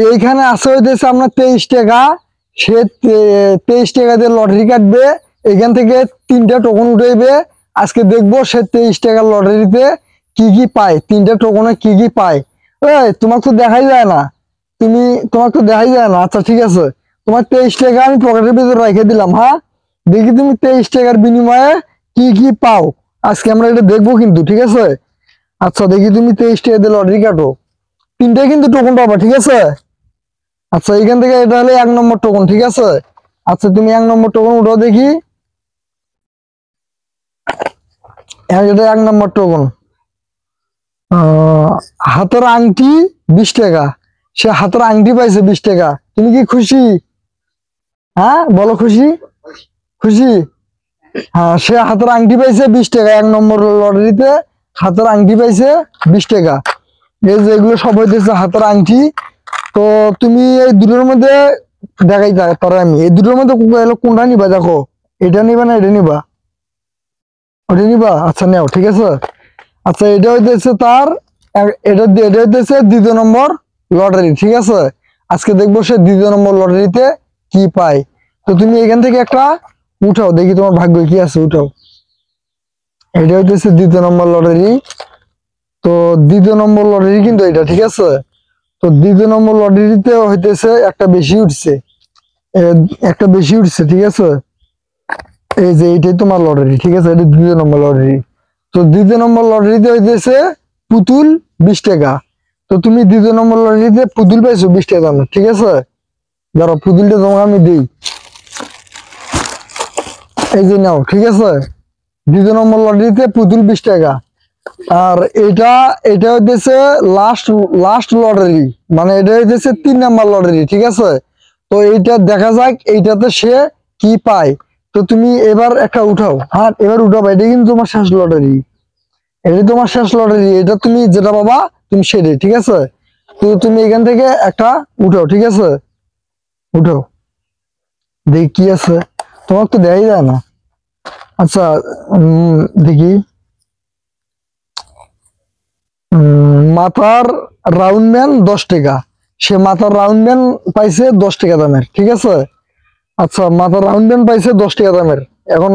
এইখানে আছে হইতেছে আপনার 23 টাকা। সে 23 টাকা দিয়ে লটারি কাটবে, এখান থেকে 3টা টোকন উঠাইবে। আজকে দেখবো সে 23 টাকার লটারিতে কি কি পায়, 3টা টোকনে কি কি পায়। তোমাকে তো দেখাই যায় না, তোমাকে তো দেখাই যায় না। আচ্ছা ঠিক আছে, তোমার 23 টাকা আমি পকেটের ভিতরে রেখে দিলাম। হ্যাঁ, দেখি তুমি 23 টাকার বিনিময়ে কি কি পাও। আজকে আমরা এটা দেখবো কিন্তু, ঠিক আছে। আচ্ছা দেখি তুমি 23 টাকা দিয়ে লটারি কাটো, 3টাই কিন্তু টোকন পাবা, ঠিক আছে। আচ্ছা এখান থেকে এটা হলে 1 নম্বর টোকন, ঠিক আছে। আচ্ছা তুমি 1 নম্বর টোকন উঠাও দেখি। এটা 1 নম্বর টোকন। হাতের আংটি 20 টাকা। সে হাতের আংটি পাইছে 20 টাকা। তুমি কি খুশি? হ্যাঁ বলো, খুশি? খুশি? হ্যাঁ, সে হাতের আংটি পাইছে 20 টাকা। 1 নম্বর লটারিতে হাতের আংটি পাইছে 20 টাকা। এই যে এগুলো সব হইতেছে হাতের আংটি। তো তুমি এই দুটোর মধ্যে দেখাই পারো, আমি এই দুটোর মধ্যে কোনটা নিবা? দেখো, এটা নিবা না এটা নিবা? ওটা নিবা? আচ্ছা নেও, ঠিক আছে। আচ্ছা এটা হইতেছে তার, এটা হইতেছে 2য় নম্বর লটারি, ঠিক আছে। আজকে দেখবো সে 2য় নম্বর লটারিতে কি পায়। তো তুমি এখান থেকে একটা উঠাও দেখি তোমার ভাগ্য কি আছে, উঠাও। এটা হইতেছে 2য় নম্বর লটারি। তো 2য় নম্বর লটারি কিন্তু এটা, ঠিক আছে। তো 2য় নম্বর লটারিতে হইতেছে একটা বেশি উঠছে, একটা বেশি উঠছে, ঠিক আছে। এই যে এইটাই তোমার লটারি, ঠিক আছে, এটা 2য় নম্বর লটারি। তো 2য় নম্বর লটারিতে হইতেছে পুতুল 20 টাকা। তো তুমি 2য় নম্বর লটারিতে পুতুল পাইছো 20 টাকা দামের, ঠিক আছে। ধরো পুতুলটা তোমাকে আমি দিই, এই যে নাও, ঠিক আছে। 2য় নম্বর লটারিতে পুতুল 20 টাকা। আর এটা এটা হইতেছে লাস্ট লটারি, মানে এটা হইতেছে 3 নাম্বার লটারি, ঠিক আছে। তো এইটা দেখা যাক এইটাতে সে কি পায়। তো তুমি এবার একটা উঠাও। হ্যাঁ এবার উঠাও, এটা কিন্তু তোমার শেষ লটারি, এটা তোমার শেষ লটারি। এটা তুমি যেটা পাবা তুমি সেটাই, ঠিক আছে। তো তুমি এখান থেকে একটা উঠাও, ঠিক আছে। উঠাও দেখি কি আছে, তোমাকে তো দেখাই যায় না। আচ্ছা দেখি, মাথার রাউন্ড ম্যান 10 টাকা। সে মাথার রাউন্ড ম্যান পাইছে 10 টাকা দামের, ঠিক আছে। আচ্ছা মাথার রাউন্ড ম্যান পাইছে 10 টাকা দামের। এখন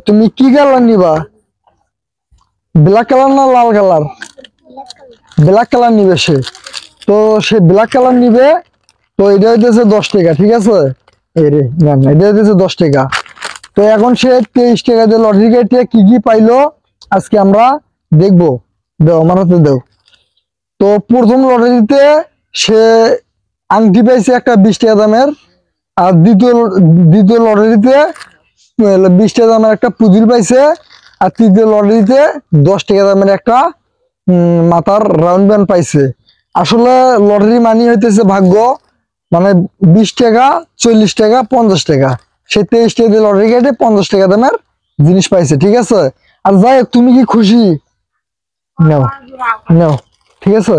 তুমি কি কালার নিবা? ব্ল্যাক কালার না লাল কালার? ব্ল্যাক কালার নিবে সে। তো সে ব্ল্যাক কালার নিবে। তো এটা হইতেছে 10 টাকা, ঠিক আছে। এই রে না না, এটা হইতেছে 10 টাকা। তো এখন সে 23 টাকা দিয়ে লটারি কেটে কি কি পাইলো আজকে আমরা দেখবো। দাও আমার হাতে দাও। তো প্রথম লটারিতে সে আংটি পাইছে একটা 20 টাকা দামের। আর দ্বিতীয় লটারিতে 20 টাকা দামের একটা পুতুল পাইছে। আর 3য় লটারিতে 10 টাকা দামের একটা মাথার রাউন্ড ব্যান্ড পাইছে। আসলে লটারি মানি হইতেছে ভাগ্য, মানে 20 টাকা, 40 টাকা, 50 টাকা। সে 23 টাকা দিয়ে লটারি কেটে 50 টাকা দামের জিনিস পাইছে, ঠিক আছে। আর যাই হোক, তুমি কি খুশি? নাও নাও, ঠিক আছে।